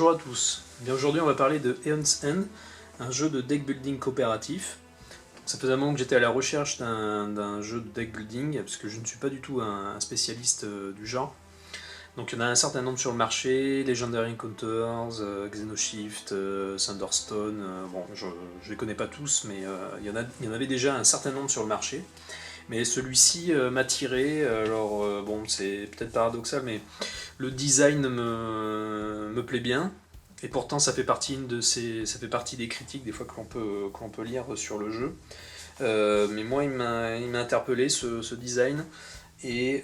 bonjour à tous. Bien, aujourd'hui on va parler de Aeon's End, un jeu de deck building coopératif. Donc, ça faisait un moment que j'étais à la recherche d'un jeu de deck building, parce que je ne suis pas du tout un spécialiste du genre. Donc il y en a un certain nombre sur le marché, Legendary Encounters, Xenoshift, Thunderstone, bon je ne les connais pas tous, mais il y en avait déjà un certain nombre sur le marché. Mais celui-ci m'a tiré, alors bon c'est peut-être paradoxal, mais le design me plaît bien, et pourtant ça fait partie des critiques des fois qu'on peut lire sur le jeu. Mais moi il m'a interpellé ce design, et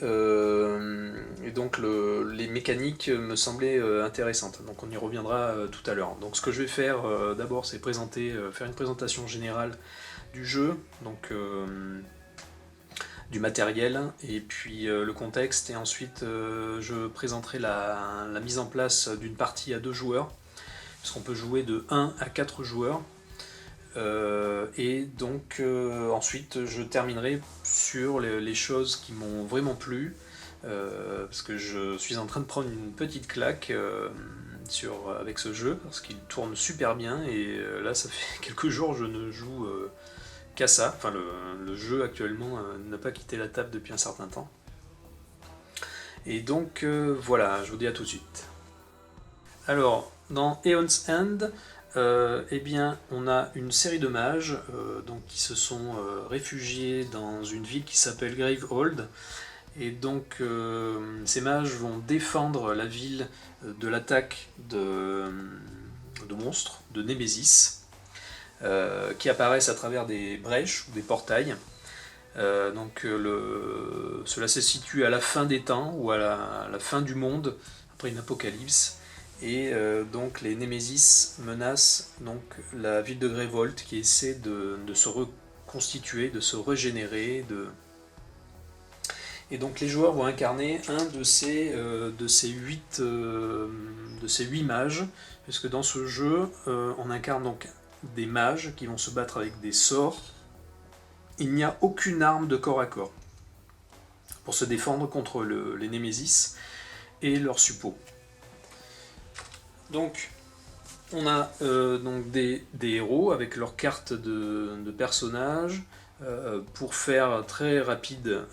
donc les mécaniques me semblaient intéressantes. Donc on y reviendra tout à l'heure. Donc ce que je vais faire d'abord, c'est faire une présentation générale du jeu, donc du matériel, et puis le contexte, et ensuite je présenterai la mise en place d'une partie à 2 joueurs, parce qu'on peut jouer de 1 à 4 joueurs. Et donc ensuite je terminerai sur les choses qui m'ont vraiment plu, parce que je suis en train de prendre une petite claque avec ce jeu, parce qu'il tourne super bien, et là ça fait quelques jours je ne joue qu'à ça. Enfin, le jeu actuellement n'a pas quitté la table depuis un certain temps. Et donc voilà, je vous dis à tout de suite. Alors, dans Aeon's End, eh bien, on a une série de mages qui se sont réfugiés dans une ville qui s'appelle Gravehold. Et donc, ces mages vont défendre la ville de l'attaque de monstres, de Némésis, qui apparaissent à travers des brèches ou des portails. Cela se situe à la fin des temps, ou à la fin du monde, après une apocalypse. Et donc les Némésis menacent donc la ville de Gravehold, qui essaie de se reconstituer, de se régénérer. Et donc les joueurs vont incarner un de ces 8 mages, puisque dans ce jeu, on incarne donc des mages qui vont se battre avec des sorts. Il n'y a aucune arme de corps à corps pour se défendre contre les Némésis et leurs suppôts. Donc, on a des héros avec leurs cartes de personnages. Pour faire très rapide,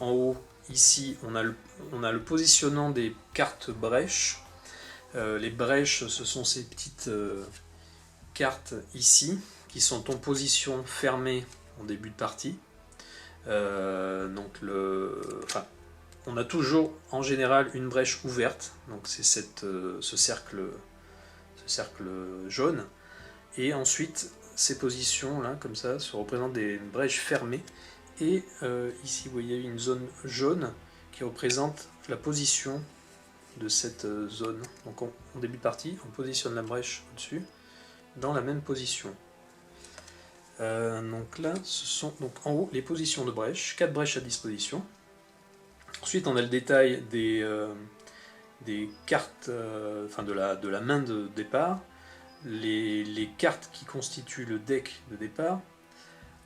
en haut, ici, on a le positionnement des cartes brèches. Les brèches, ce sont ces petites cartes ici, qui sont en position fermée en début de partie. On a toujours en général une brèche ouverte, donc c'est ce cercle jaune, et ensuite ces positions là comme ça se représentent des brèches fermées, et ici vous voyez une zone jaune qui représente la position de cette zone. Donc en début de partie, on positionne la brèche au-dessus dans la même position. Donc là, ce sont donc en haut les positions de brèches, 4 brèches à disposition. Ensuite, on a le détail des cartes, de la main de départ, les cartes qui constituent le deck de départ.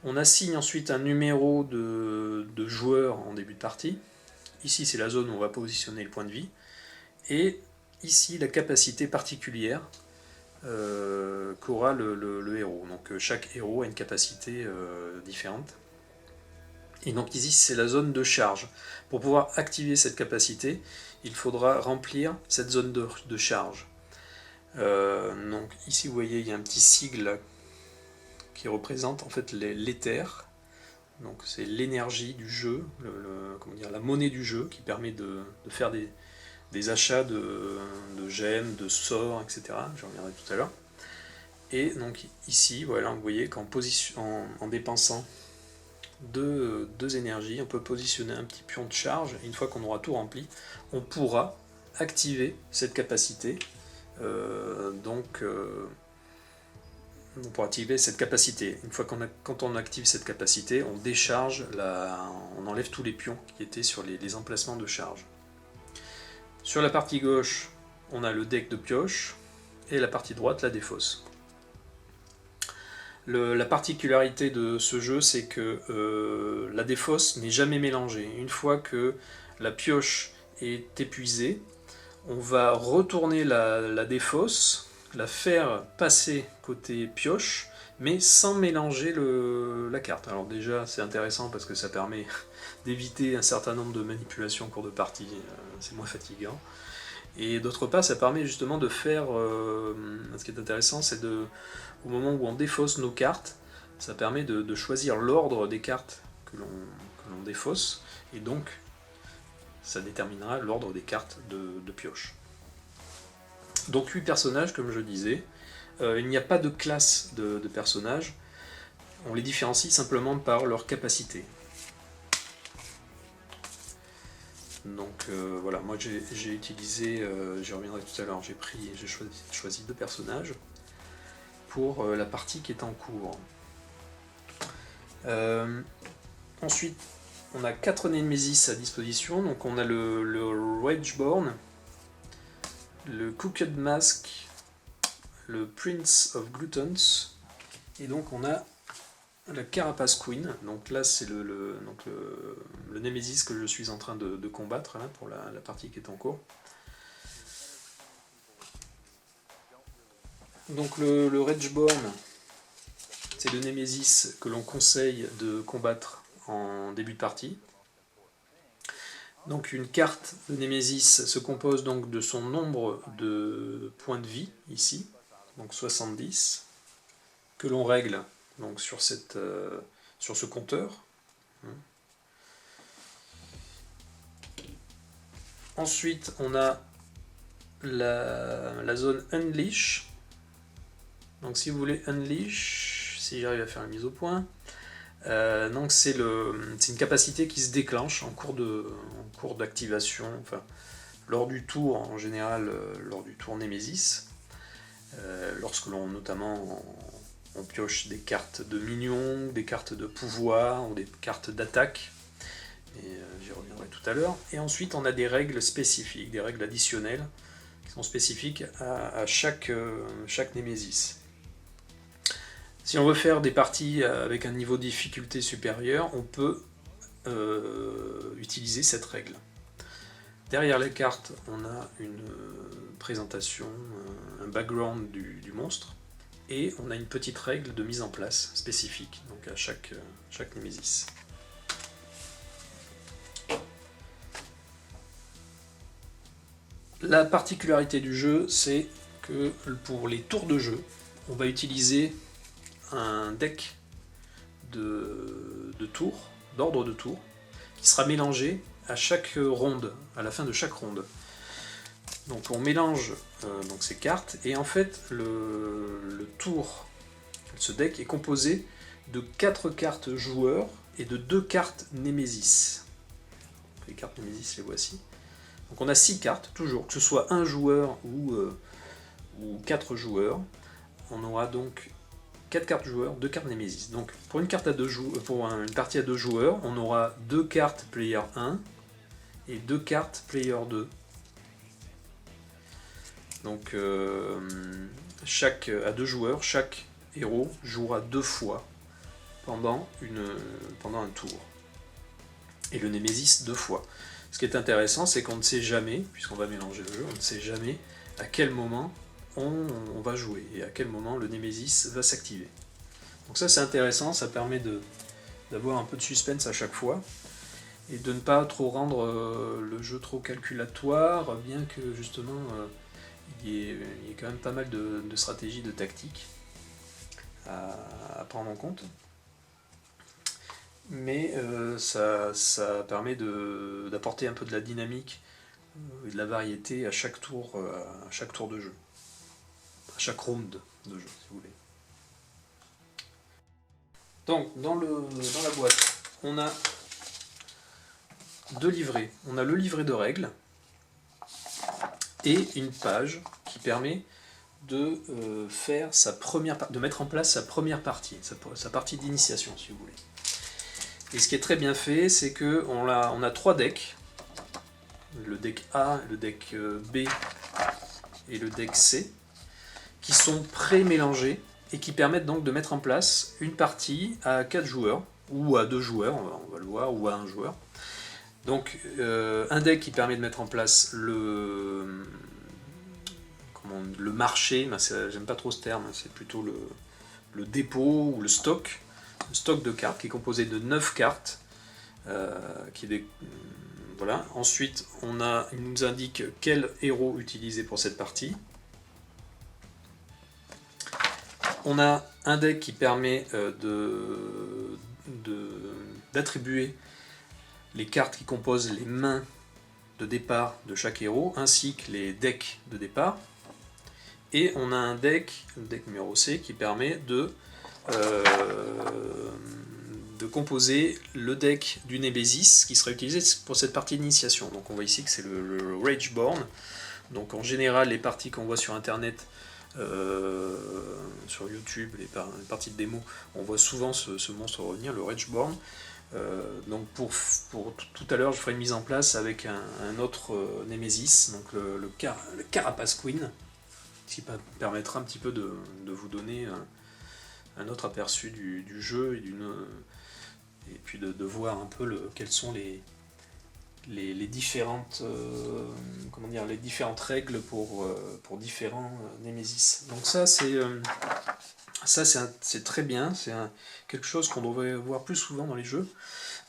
On assigne ensuite un numéro de joueur en début de partie. Ici, c'est la zone où on va positionner le point de vie. Et ici, la capacité particulière qu'aura le héros. Donc chaque héros a une capacité différente. Et donc ici c'est la zone de charge. Pour pouvoir activer cette capacité, il faudra remplir cette zone de charge. Donc ici vous voyez il y a un petit sigle qui représente en fait l'éther. Donc c'est l'énergie du jeu, la monnaie du jeu, qui permet de faire des achats de gemmes, de sorts, etc. J'en reviendrai tout à l'heure. Et donc ici, voilà, vous voyez qu'en dépensant deux énergies, on peut positionner un petit pion de charge, et une fois qu'on aura tout rempli, on pourra activer cette capacité. On pourra activer cette capacité. Une fois quand on active cette capacité, on décharge, on enlève tous les pions qui étaient sur les emplacements de charge. Sur la partie gauche, on a le deck de pioche, et la partie droite, la défausse. La particularité de ce jeu, c'est que la défausse n'est jamais mélangée. Une fois que la pioche est épuisée, On va retourner la défausse, la faire passer côté pioche, mais sans mélanger la carte. Alors déjà, c'est intéressant parce que ça permet d'éviter un certain nombre de manipulations au cours de partie, c'est moins fatigant. Et d'autre part, ça permet justement de faire... ce qui est intéressant, c'est au moment où on défausse nos cartes, ça permet de choisir l'ordre des cartes que l'on défausse, et donc ça déterminera l'ordre des cartes de pioche. Donc 8 personnages, comme je disais. Il n'y a pas de classe de personnages. On les différencie simplement par leur capacité. Donc voilà, moi j'ai utilisé, j'y reviendrai tout à l'heure, j'ai choisi 2 personnages pour la partie qui est en cours. Ensuite, on a 4 Nemesis à disposition. Donc on a le Rageborn, le Crooked Mask, le Prince of Gluttons, et donc on a la Carapace Queen. Donc là c'est le Nemesis que je suis en train de combattre là, pour la partie qui est en cours. Donc le Rageborn, c'est le Nemesis que l'on conseille de combattre en début de partie. Donc une carte de Nemesis se compose donc de son nombre de points de vie, ici, donc 70, que l'on règle donc sur ce compteur. Ensuite, on a la zone Unleash. Donc si vous voulez Unleash, si j'arrive à faire la mise au point, donc c'est une capacité qui se déclenche en cours d'activation, enfin, lors du tour, en général lors du tour Nemesis, lorsque l'on notamment on pioche des cartes de minions, des cartes de pouvoir ou des cartes d'attaque, et j'y reviendrai tout à l'heure. Et ensuite on a des règles spécifiques, des règles additionnelles qui sont spécifiques à chaque Nemesis. Si on veut faire des parties avec un niveau de difficulté supérieur, on peut utiliser cette règle. Derrière les cartes, on a une présentation, un background du monstre, et on a une petite règle de mise en place spécifique donc à chaque Nemesis. La particularité du jeu, c'est que pour les tours de jeu, on va utiliser un deck de tours, d'ordre de tours, qui sera mélangé à chaque ronde, à la fin de chaque ronde. Donc on mélange donc ces cartes, et en fait le tour, ce deck est composé de 4 cartes joueurs et de 2 cartes Nemesis. Les cartes Nemesis, les voici. Donc on a 6 cartes, toujours, que ce soit un joueur ou 4 joueurs. On aura donc 4 cartes joueurs, 2 cartes Nemesis. Donc pour une partie à 2 joueurs, on aura 2 cartes player 1 et 2 cartes player 2. Donc à 2 joueurs, chaque héros jouera 2 fois pendant un tour. Et le Nemesis 2 fois. Ce qui est intéressant, c'est qu'on ne sait jamais, puisqu'on va mélanger le jeu, on ne sait jamais à quel moment on va jouer et à quel moment le Nemesis va s'activer. Donc ça c'est intéressant, ça permet d'avoir un peu de suspense à chaque fois et de ne pas trop rendre le jeu trop calculatoire, bien que justement il y ait quand même pas mal de stratégies, de tactiques à prendre en compte. Mais ça permet d'apporter un peu de la dynamique et de la variété à chaque tour de jeu, à chaque round de jeu, si vous voulez. Donc, dans la boîte, on a 2 livrets. On a le livret de règles et une page qui permet de mettre en place sa première partie, sa partie d'initiation, si vous voulez. Et ce qui est très bien fait, c'est qu'on a 3 decks, le deck A, le deck B et le deck C, qui sont pré-mélangés et qui permettent donc de mettre en place une partie à 4 joueurs, ou à 2 joueurs, on va le voir, ou à 1 joueur. Donc un deck qui permet de mettre en place le marché, ben j'aime pas trop ce terme, c'est plutôt le dépôt ou le stock de cartes qui est composé de 9 cartes. Voilà. Ensuite, il nous indique quel héros utiliser pour cette partie. On a un deck qui permet d'attribuer les cartes qui composent les mains de départ de chaque héros, ainsi que les decks de départ. Et on a un deck, le deck numéro C, qui permet de composer le deck du Némésis qui sera utilisé pour cette partie d'initiation. Donc on voit ici que c'est le Rageborn. Donc en général, les parties qu'on voit sur internet, sur YouTube, les parties de démo, on voit souvent ce monstre revenir, le Rageborn. Donc pour tout à l'heure, je ferai une mise en place avec un autre Némésis, donc le Carapace Queen, qui permettra un petit peu de vous donner un autre aperçu du jeu et puis de voir un peu quelles sont les différentes les différentes règles pour différents Némésis. Donc ça c'est très bien, c'est quelque chose qu'on devrait voir plus souvent dans les jeux.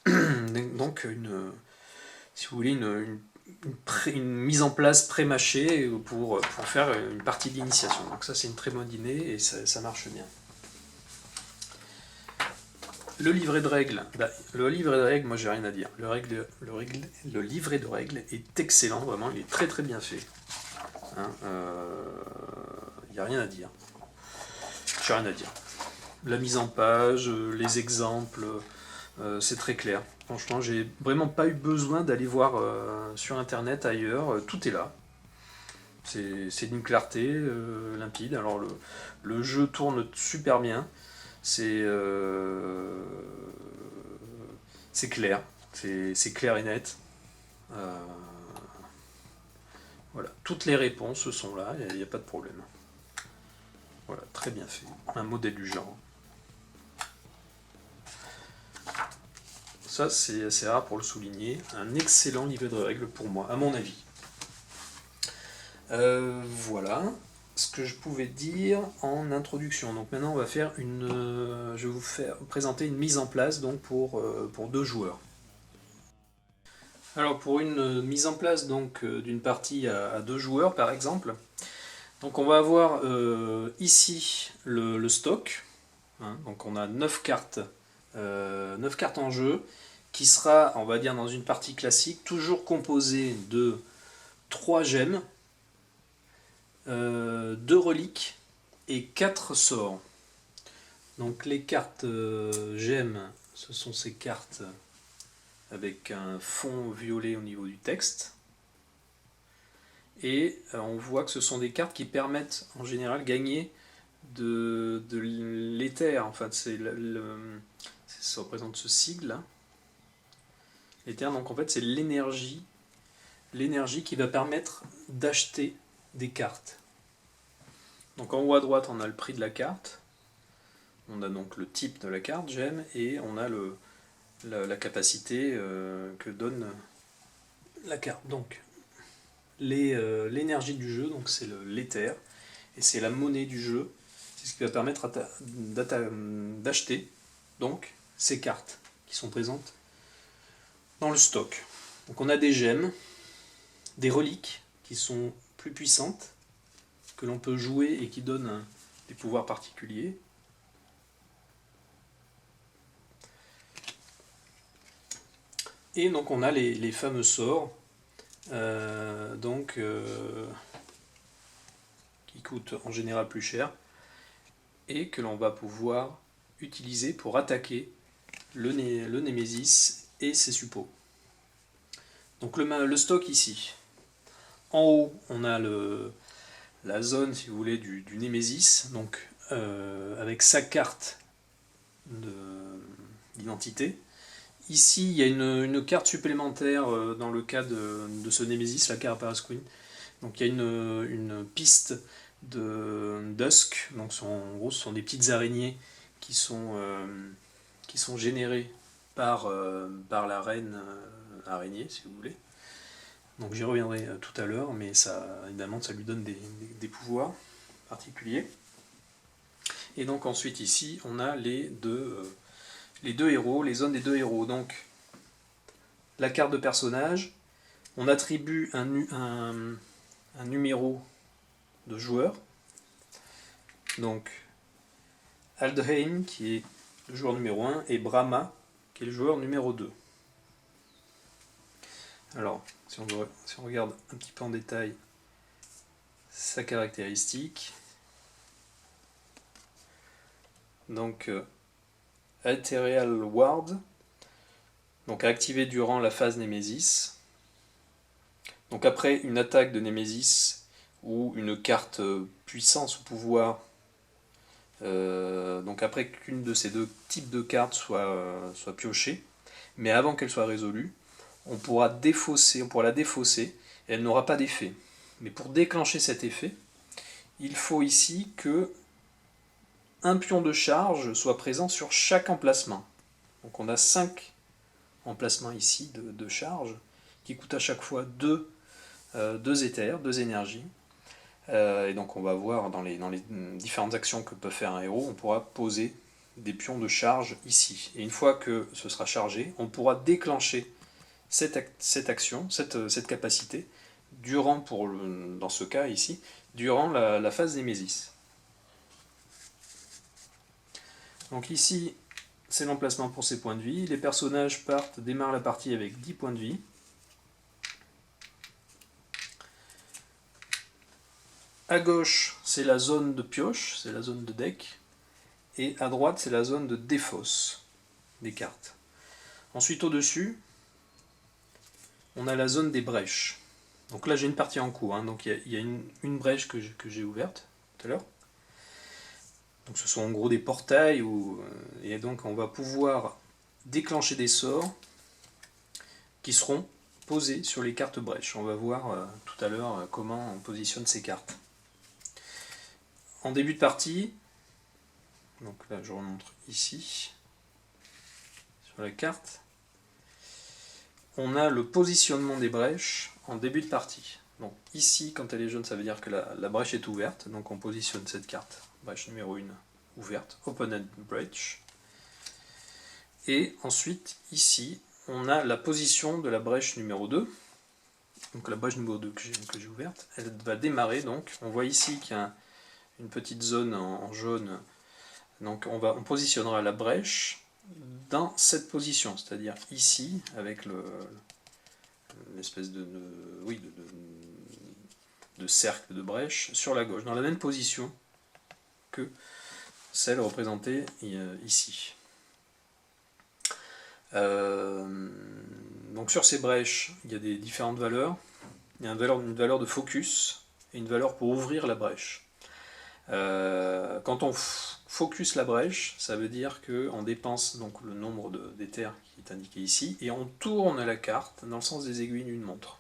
Donc si vous voulez une mise en place pré-mâchée pour faire une partie d'initiation. Donc ça c'est une très bonne idée et ça marche bien. Le livret de règles, moi j'ai rien à dire. Le livret de règles est excellent, vraiment, il est très très bien fait. Il n'y a rien à dire. J'ai rien à dire. La mise en page, les exemples, c'est très clair. Franchement, j'ai vraiment pas eu besoin d'aller voir sur internet ailleurs, tout est là. C'est d'une clarté limpide. Alors le jeu tourne super bien. C'est clair, c'est clair et net. Voilà, toutes les réponses sont là, il n'y a pas de problème. Voilà, très bien fait. Un modèle du genre. Ça, c'est assez rare pour le souligner. Un excellent livret de règles pour moi, à mon avis. Voilà ce que je pouvais dire en introduction. Donc maintenant on va faire je vais vous présenter une mise en place donc pour 2 joueurs. Alors pour une mise en place donc d'une partie à 2 joueurs par exemple, donc on va avoir ici le stock, hein, donc on a 9 cartes en jeu, qui sera, on va dire dans une partie classique, toujours composée de 3 gemmes, 2 reliques et 4 sorts. Donc les cartes gemmes, ce sont ces cartes avec un fond violet au niveau du texte. Et on voit que ce sont des cartes qui permettent en général gagner de l'éther. Enfin, ça représente ce sigle là. L'éther, donc en fait c'est l'énergie qui va permettre d'acheter des cartes. Donc en haut à droite on a le prix de la carte, on a donc le type de la carte, gemme, et on a la capacité que donne la carte. Donc l'énergie du jeu, donc c'est l'éther, et c'est la monnaie du jeu, c'est ce qui va permettre d'acheter donc ces cartes qui sont présentes dans le stock. Donc on a des gemmes, des reliques qui sont plus puissantes, que l'on peut jouer et qui donnent des pouvoirs particuliers. Et donc on a les fameux sorts, qui coûtent en général plus cher, et que l'on va pouvoir utiliser pour attaquer le Némésis et ses suppôts. Donc le stock ici. En haut, on a la zone, si vous voulez, du Némésis, donc avec sa carte d'identité. Ici, il y a une carte supplémentaire dans le cas de ce Némésis, la Carapace Queen. Donc il y a une piste de Dusk, donc en gros ce sont des petites araignées qui sont générées par la reine araignée, si vous voulez. Donc j'y reviendrai tout à l'heure, mais ça, évidemment, ça lui donne des pouvoirs particuliers. Et donc ensuite ici, on a les deux héros, les zones des deux héros. Donc la carte de personnage, on attribue un numéro de joueur. Donc Aldheim qui est le joueur numéro 1 et Brahma qui est le joueur numéro 2. Alors, si on regarde un petit peu en détail sa caractéristique, donc Alterial Ward, donc activé durant la phase Némésis. Donc après une attaque de Némésis ou une carte puissance ou pouvoir, donc après qu'une de ces deux types de cartes soit piochée, mais avant qu'elle soit résolue, on pourra la défausser et elle n'aura pas d'effet. Mais pour déclencher cet effet, il faut ici que un pion de charge soit présent sur chaque emplacement. Donc on a 5 emplacements ici de charge qui coûtent à chaque fois 2 éthers, 2 énergies. Et donc on va voir dans les différentes actions que peut faire un héros, on pourra poser des pions de charge ici. Et une fois que ce sera chargé, on pourra déclencher cette action, cette capacité, dans ce cas ici, durant la phase Némésis. Donc ici, c'est l'emplacement pour ces points de vie. Les personnages démarrent la partie avec 10 points de vie. À gauche, c'est la zone de pioche, c'est la zone de deck. Et à droite, c'est la zone de défausse des cartes. Ensuite, au-dessus, on a la zone des brèches. Donc là, j'ai une partie en cours. Donc il y a une brèche que j'ai ouverte tout à l'heure. Donc ce sont en gros des portails, et donc on va pouvoir déclencher des sorts qui seront posés sur les cartes brèches. On va voir tout à l'heure comment on positionne ces cartes. En début de partie, donc là je remonte ici, sur la carte, on a le positionnement des brèches en début de partie. Donc ici, quand elle est jaune, ça veut dire que la brèche est ouverte, donc on positionne cette carte, brèche numéro 1, ouverte, Opened Breach. Et ensuite, ici, on a la position de la brèche numéro 2. Donc la brèche numéro 2 que j'ai ouverte, elle va démarrer, donc on voit ici qu'il y a une petite zone en jaune. Donc on positionnera la brèche dans cette position, c'est-à-dire ici, avec l'espèce de cercle de brèche sur la gauche, dans la même position que celle représentée ici. Donc sur ces brèches, il y a des différentes valeurs. Il y a une valeur de focus et une valeur pour ouvrir la brèche. Quand on focus la brèche, ça veut dire qu'on dépense donc le nombre d'éthers qui est indiqué ici, et on tourne la carte dans le sens des aiguilles d'une montre.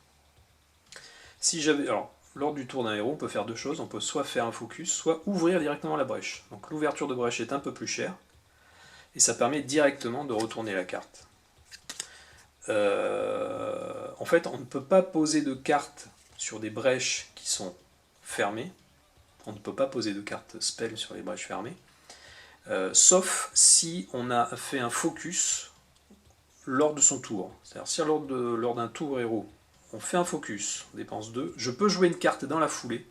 Lors du tour d'un héros, on peut faire deux choses. On peut soit faire un focus, soit ouvrir directement la brèche. Donc l'ouverture de brèche est un peu plus chère, et ça permet directement de retourner la carte. En fait, on ne peut pas poser de cartes sur des brèches qui sont fermées. On ne peut pas poser de cartes spell sur les brèches fermées, sauf si on a fait un focus lors de son tour. C'est-à-dire si lors d'un tour héros, on fait un focus, on dépense 2, je peux jouer une carte dans la foulée,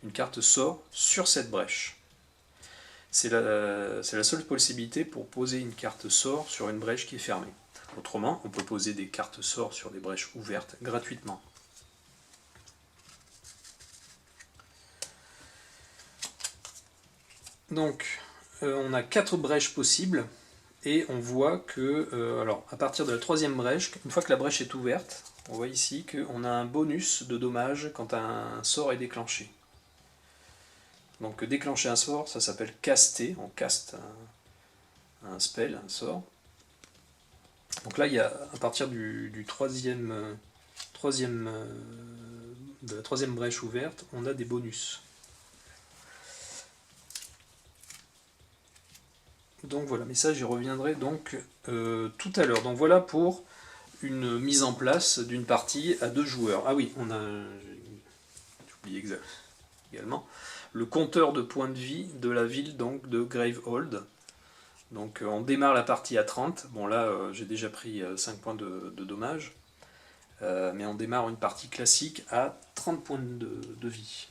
une carte sort sur cette brèche. C'est la seule possibilité pour poser une carte sort sur une brèche qui est fermée. Autrement, on peut poser des cartes sort sur des brèches ouvertes gratuitement. Donc, on a 4 brèches possibles, et on voit que, à partir de la 3e brèche, une fois que la brèche est ouverte, on voit ici qu'on a un bonus de dommage quand un sort est déclenché. Donc déclencher un sort, ça s'appelle caster, on caste un spell, un sort. Donc là, il y a, à partir de la 3e brèche ouverte, on a des bonus. Donc voilà, mais ça j'y reviendrai donc tout à l'heure. Donc voilà pour une mise en place d'une partie à 2 joueurs. Ah oui, j'ai oublié également le compteur de points de vie de la ville donc de Gravehold. Donc on démarre la partie à 30. Bon là j'ai déjà pris 5 points de dommages. Mais on démarre une partie classique à 30 points de vie.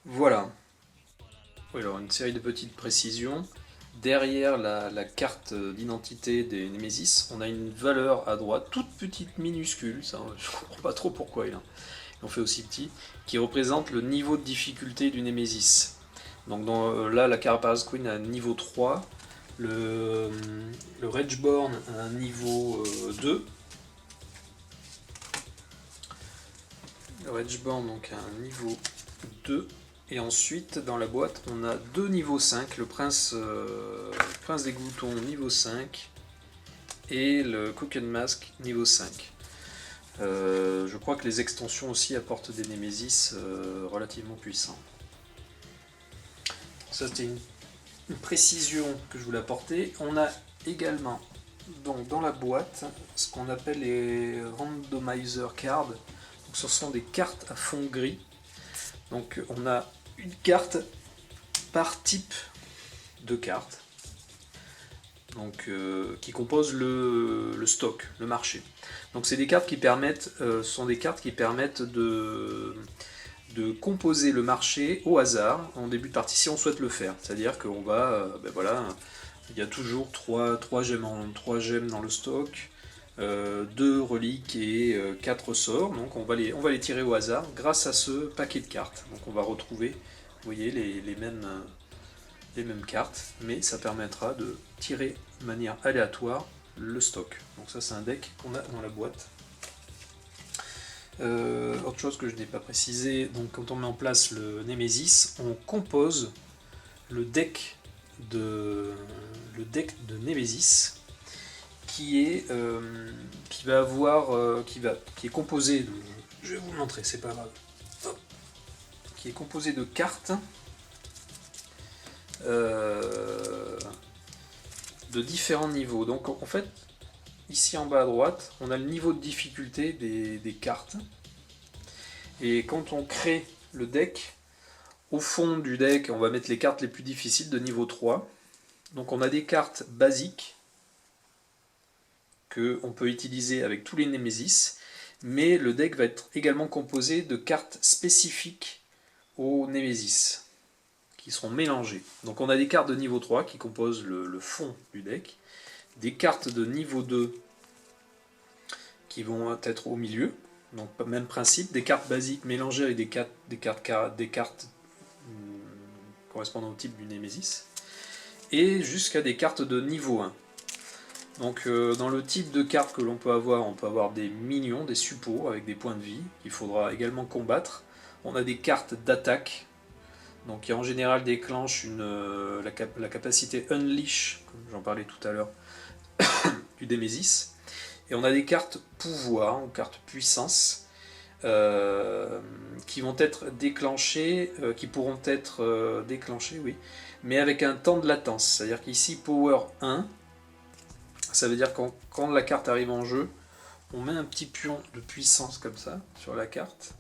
Voilà. Oui, alors une série de petites précisions. Derrière la carte d'identité des Némésis, on a une valeur à droite, toute petite, minuscule, ça, je ne comprends pas trop pourquoi ils l'ont fait aussi petit, qui représente le niveau de difficulté du Némésis. Donc là, la Carapace Queen a un niveau 3, le Rageborn a un niveau 2. Le Rageborn donc a un niveau 2. Et ensuite, dans la boîte, on a 2 niveaux 5, le prince des Gloutons niveau 5 et le Cooken Mask niveau 5. Je crois que les extensions aussi apportent des Némésis relativement puissants. Ça, c'était une précision que je voulais apporter. On a également donc, dans la boîte ce qu'on appelle les Randomizer Cards. Donc, ce sont des cartes à fond gris. Donc on a une carte par type de carte, donc, qui compose le stock, le marché. Donc c'est des cartes qui permettent, de composer le marché au hasard en début de partie si on souhaite le faire. C'est-à-dire qu'on va, voilà, il y a toujours 3 gemmes dans le stock, 2 reliques et 4 sorts, donc on va les tirer au hasard grâce à ce paquet de cartes. Donc on va retrouver, vous voyez, les mêmes cartes, mais ça permettra de tirer de manière aléatoire le stock. Donc ça c'est un deck qu'on a dans la boîte. Autre chose que je n'ai pas précisé, donc quand on met en place le Némésis, on compose le deck de Némésis qui est composé de, je vais vous montrer, c'est pas grave, qui est composé de cartes de différents niveaux. Donc en fait, ici en bas à droite, on a le niveau de difficulté des cartes. Et quand on crée le deck, au fond du deck, on va mettre les cartes les plus difficiles de niveau 3. Donc on a des cartes basiques qu'on peut utiliser avec tous les Némésis, mais le deck va être également composé de cartes spécifiques aux Némésis, qui seront mélangées. Donc on a des cartes de niveau 3 qui composent le fond du deck, des cartes de niveau 2 qui vont être au milieu, donc même principe, des cartes basiques mélangées avec des cartes correspondant au type du Némésis, et jusqu'à des cartes de niveau 1. Donc dans le type de cartes que l'on peut avoir, on peut avoir des minions, des suppôts avec des points de vie qu'il faudra également combattre. On a des cartes d'attaque, donc qui en général déclenchent la capacité Unleash, comme j'en parlais tout à l'heure, du Némésis. Et on a des cartes pouvoir, ou cartes puissance, qui vont être déclenchées, qui pourront être déclenchées, oui, mais avec un temps de latence. C'est-à-dire qu'ici, Power 1, ça veut dire que quand la carte arrive en jeu, on met un petit pion de puissance comme ça sur la carte.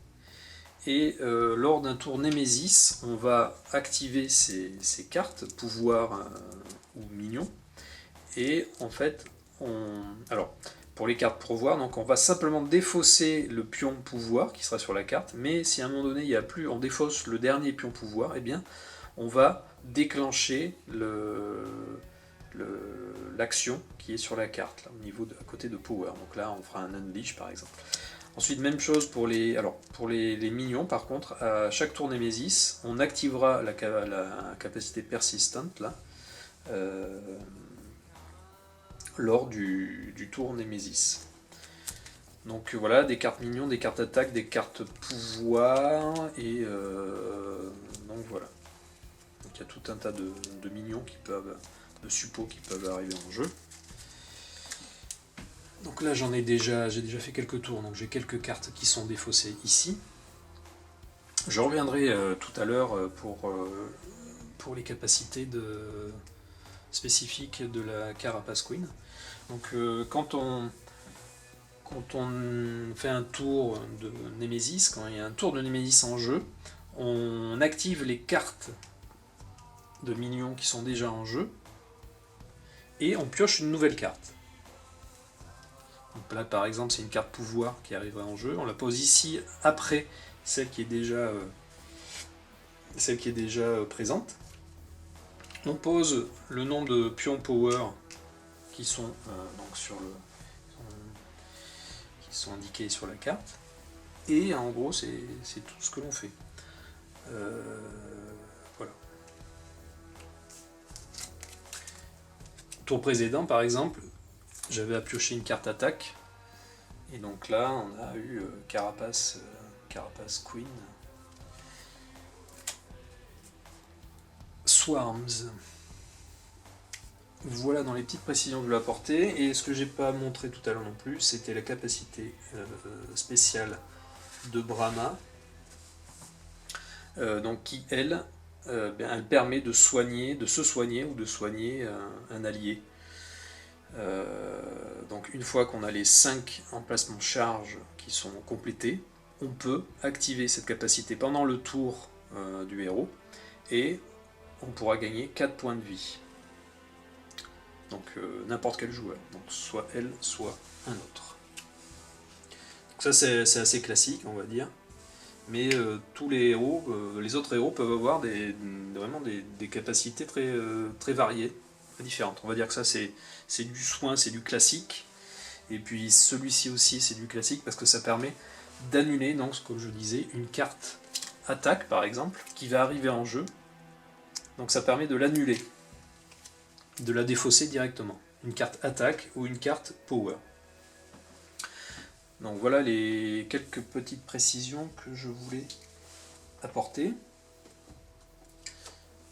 Et lors d'un tour Némésis, on va activer ces cartes, pouvoir ou minion. Et en fait, alors, pour les cartes pouvoir, donc on va simplement défausser le pion pouvoir qui sera sur la carte. Mais si à un moment donné, il n'y a plus, on défausse le dernier pion pouvoir, eh bien, on va déclencher l'action qui est sur la carte, là, à côté de Power. Donc là, on fera un Unleash par exemple. Ensuite, même chose pour les minions, par contre, à chaque tour Némésis, on activera la capacité persistante là, lors du tour Némésis. Donc voilà, des cartes minions, des cartes attaque, des cartes pouvoir, et donc voilà. Donc il y a tout un tas de minions de suppôts qui peuvent arriver en jeu. Donc là j'ai déjà fait quelques tours, donc j'ai quelques cartes qui sont défaussées ici. Je reviendrai tout à l'heure pour pour les capacités spécifiques de la Carapace Queen. Donc quand on fait un tour de Némésis, quand il y a un tour de Némésis en jeu, on active les cartes de minions qui sont déjà en jeu, et on pioche une nouvelle carte. Donc là par exemple c'est une carte pouvoir qui arriverait en jeu, on la pose ici après celle qui est déjà présente. On pose le nombre de pions power qui sont donc qui sont indiqués sur la carte, et en gros c'est tout ce que l'on fait. Voilà. Tour précédent par exemple, j'avais à piocher une carte attaque, et donc là on a eu Carapace Queen Swarms. Voilà dans les petites précisions que je voulais apporter. Et ce que j'ai pas montré tout à l'heure non plus, c'était la capacité spéciale de Brahma, donc qui elle permet de se soigner ou de soigner un allié. Donc une fois qu'on a les 5 emplacements charge qui sont complétés, on peut activer cette capacité pendant le tour du héros, et on pourra gagner 4 points de vie. Donc n'importe quel joueur, donc soit elle, soit un autre. Donc ça c'est assez classique, on va dire, mais tous les héros, les autres héros peuvent avoir vraiment des capacités très variées, très différentes. On va dire que ça c'est du soin, c'est du classique, et puis celui-ci aussi c'est du classique parce que ça permet d'annuler, donc comme je disais, une carte attaque par exemple qui va arriver en jeu, donc ça permet de l'annuler, de la défausser directement, une carte attaque ou une carte power. Donc voilà les quelques petites précisions que je voulais apporter.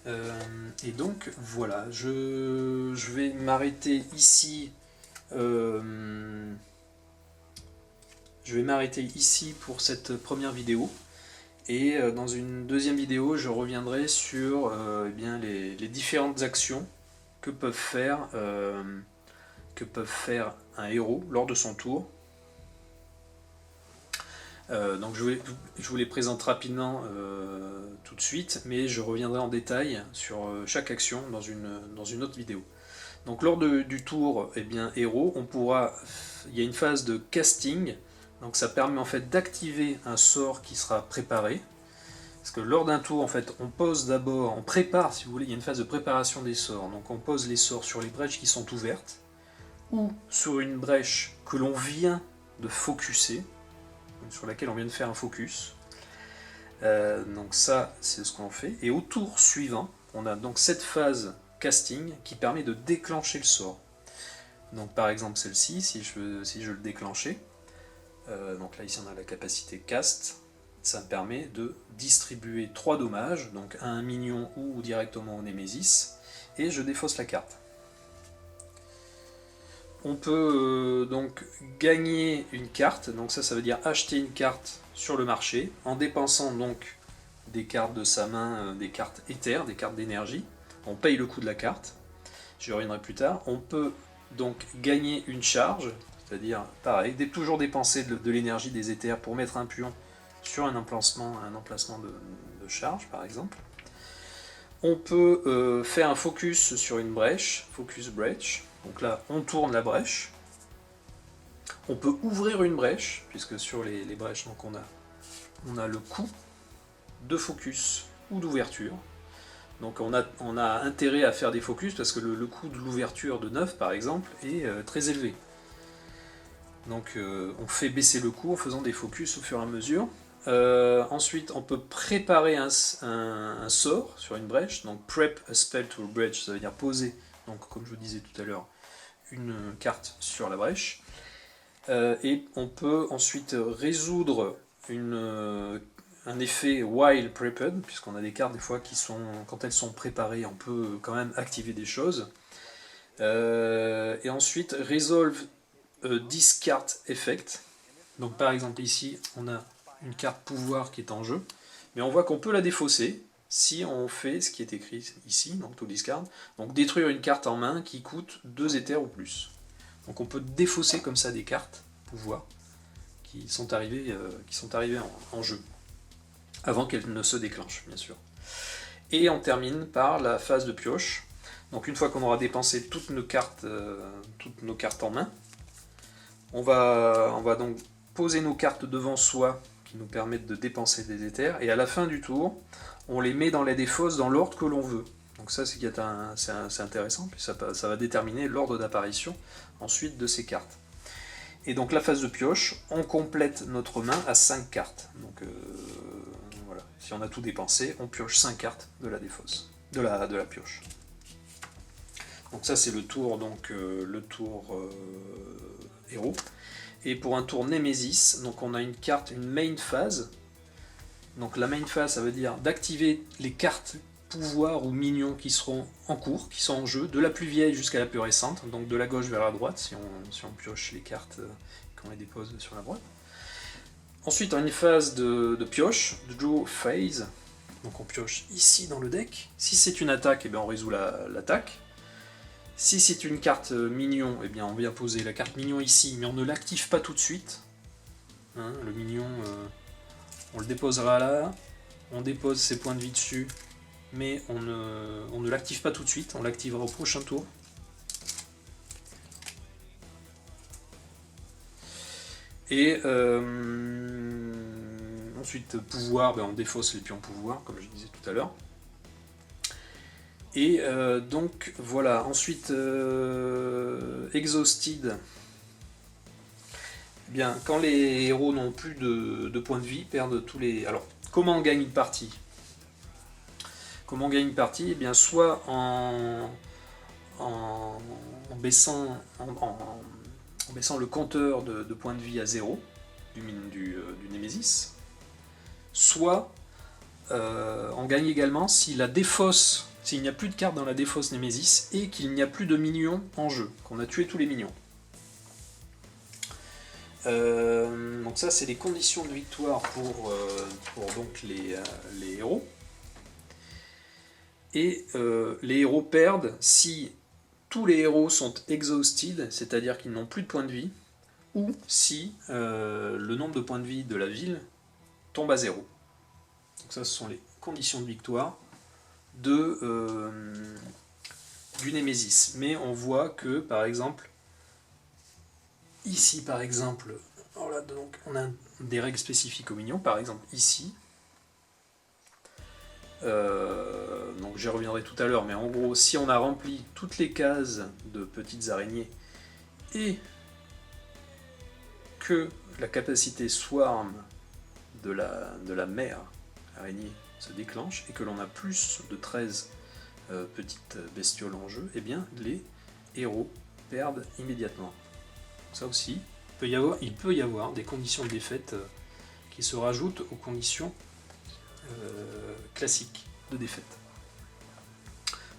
Et donc voilà, je vais m'arrêter ici. Je vais m'arrêter ici pour cette première vidéo. Et dans une deuxième vidéo, je reviendrai sur les différentes actions que peuvent faire un héros lors de son tour. Donc je vous les présente rapidement tout de suite, mais je reviendrai en détail sur chaque action dans une autre vidéo. Donc lors du tour héros, il y a une phase de casting, donc ça permet en fait d'activer un sort qui sera préparé. Parce que lors d'un tour, en fait, on prépare, si vous voulez, il y a une phase de préparation des sorts. Donc on pose les sorts sur les brèches qui sont ouvertes, ou sur une brèche que l'on vient de focuser, sur laquelle on vient de faire un focus. Donc ça, c'est ce qu'on fait. Et au tour suivant, on a donc cette phase casting qui permet de déclencher le sort. Donc par exemple celle-ci, si je le déclenchais, donc là ici on a la capacité cast, ça me permet de distribuer 3 dommages, donc à un minion ou directement au Némésis, et je défausse la carte. On peut donc gagner une carte, donc ça veut dire acheter une carte sur le marché, en dépensant donc des cartes de sa main, des cartes éthers, des cartes d'énergie. On paye le coût de la carte, j'y reviendrai plus tard. On peut donc gagner une charge, c'est-à-dire pareil, toujours dépenser de l'énergie des éthers pour mettre un pion sur un emplacement de charge par exemple. On peut faire un focus sur une brèche, focus breach, donc là on tourne la brèche. On peut ouvrir une brèche, puisque sur les brèches donc on a le coût de focus ou d'ouverture. Donc on a intérêt à faire des focus parce que le coût de l'ouverture de 9 par exemple est très élevé. Donc on fait baisser le coût en faisant des focus au fur et à mesure. Ensuite, on peut préparer un sort sur une brèche, donc prep a spell to a breach, ça veut dire poser, donc comme je vous disais tout à l'heure, une carte sur la brèche. Et on peut ensuite résoudre un effet while prepped, puisqu'on a des cartes des fois qui sont, quand elles sont préparées, on peut quand même activer des choses. Et ensuite, resolve a discard effect. Donc par exemple ici, on a une carte pouvoir qui est en jeu, mais on voit qu'on peut la défausser, si on fait ce qui est écrit ici, donc to discard, donc détruire une carte en main qui coûte 2 éthers ou plus. Donc on peut défausser comme ça des cartes, pouvoir, qui sont arrivées en jeu, avant qu'elles ne se déclenchent, bien sûr. Et on termine par la phase de pioche. Donc une fois qu'on aura dépensé toutes nos cartes en main, on va donc poser nos cartes devant soi, qui nous permettent de dépenser des éthers, et à la fin du tour, on les met dans la défausse dans l'ordre que l'on veut. Donc ça c'est intéressant, puis ça va déterminer l'ordre d'apparition ensuite de ces cartes. Et donc la phase de pioche, on complète notre main à 5 cartes. Donc voilà, si on a tout dépensé, on pioche 5 cartes de la défausse, de la pioche. Donc ça c'est le tour, héros. Et pour un tour Némésis, donc on a une carte, une main phase. Donc la main phase, ça veut dire d'activer les cartes pouvoirs ou minions qui seront en cours, qui sont en jeu, de la plus vieille jusqu'à la plus récente, donc de la gauche vers la droite, si on pioche les cartes qu'on les dépose sur la droite. Ensuite, on a une phase de pioche, de draw phase. Donc on pioche ici dans le deck. Si c'est une attaque, eh bien on résout l'attaque. Si c'est une carte mignon, eh bien on vient poser la carte mignon ici, mais on ne l'active pas tout de suite. Hein, le mignon, on le déposera là, on dépose ses points de vie dessus, mais on ne l'active pas tout de suite, on l'activera au prochain tour. Et ensuite, pouvoir, on défausse les pions pouvoir, comme je disais tout à l'heure. Et donc voilà, ensuite Exhausted. Eh bien, quand les héros n'ont plus de points de vie, perdent tous les. Alors, comment on gagne une partie? Comment on gagne une partie? Eh bien, soit en baissant le compteur de points de vie à 0 du Némésis, soit on gagne également si la défausse. S'il n'y a plus de cartes dans la défausse Némésis et qu'il n'y a plus de minions en jeu, qu'on a tué tous les minions. Donc ça c'est les conditions de victoire pour donc les héros. Et les héros perdent si tous les héros sont exhausted, c'est-à-dire qu'ils n'ont plus de points de vie, ou si le nombre de points de vie de la ville tombe à 0. Donc ça ce sont les conditions de victoire du Némésis. Mais on voit que par exemple ici par exemple, donc on a des règles spécifiques aux minions, par exemple ici, donc j'y reviendrai tout à l'heure, mais en gros si on a rempli toutes les cases de petites araignées et que la capacité swarm de la mère araignée se déclenche et que l'on a plus de 13 petites bestioles en jeu, eh bien les héros perdent immédiatement. Ça aussi, il peut y avoir des conditions de défaite qui se rajoutent aux conditions classiques de défaite.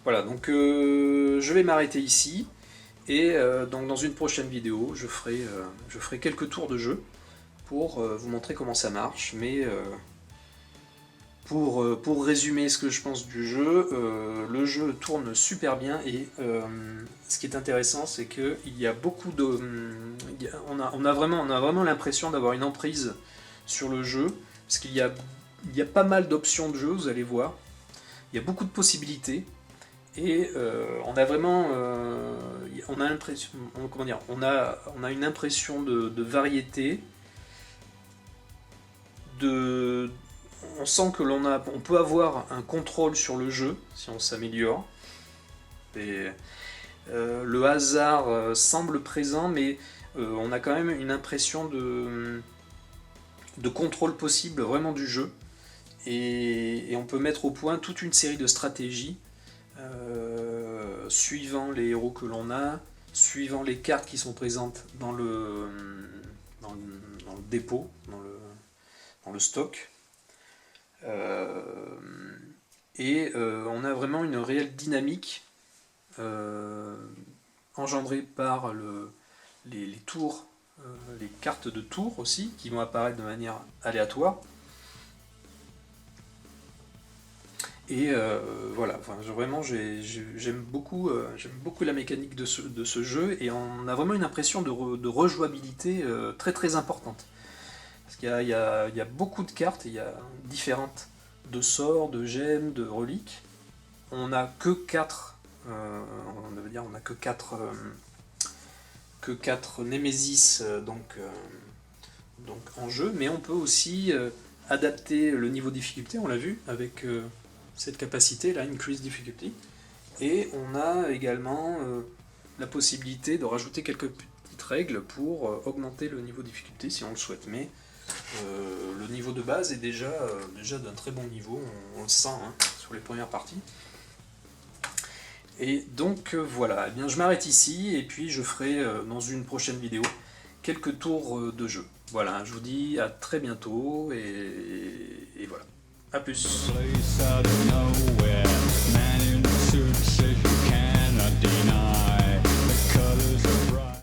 Voilà, donc je vais m'arrêter ici, et donc dans une prochaine vidéo, je ferai quelques tours de jeu pour vous montrer comment ça marche, mais pour résumer ce que je pense du jeu, le jeu tourne super bien, et ce qui est intéressant, c'est qu'il y a beaucoup de... On a vraiment l'impression d'avoir une emprise sur le jeu, parce qu'il y a pas mal d'options de jeu, vous allez voir. Il y a beaucoup de possibilités, et on a vraiment... on a l'impression... Comment dire, on a une impression de variété, on sent que on peut avoir un contrôle sur le jeu si on s'améliore. Le hasard semble présent, mais on a quand même une impression de contrôle possible vraiment du jeu. Et on peut mettre au point toute une série de stratégies suivant les héros que l'on a, suivant les cartes qui sont présentes dans le dépôt, dans le stock. Et on a vraiment une réelle dynamique engendrée par les tours, les cartes de tours aussi, qui vont apparaître de manière aléatoire. Et voilà, enfin, vraiment j'aime beaucoup la mécanique de ce jeu, et on a vraiment une impression de rejouabilité très très importante. Parce qu'il y a beaucoup de cartes, il y a différentes de sorts, de gemmes, de reliques. On n'a que 4, on veut dire on n'a que 4 Némésis donc en jeu, mais on peut aussi adapter le niveau de difficulté, on l'a vu avec cette capacité là, Increase Difficulty, et on a également la possibilité de rajouter quelques petites règles pour augmenter le niveau de difficulté si on le souhaite, mais le niveau de base est déjà d'un très bon niveau, on le sent hein, sur les premières parties. Et donc voilà, eh bien, je m'arrête ici, et puis je ferai dans une prochaine vidéo quelques tours de jeu. Voilà, je vous dis à très bientôt, et voilà, à plus.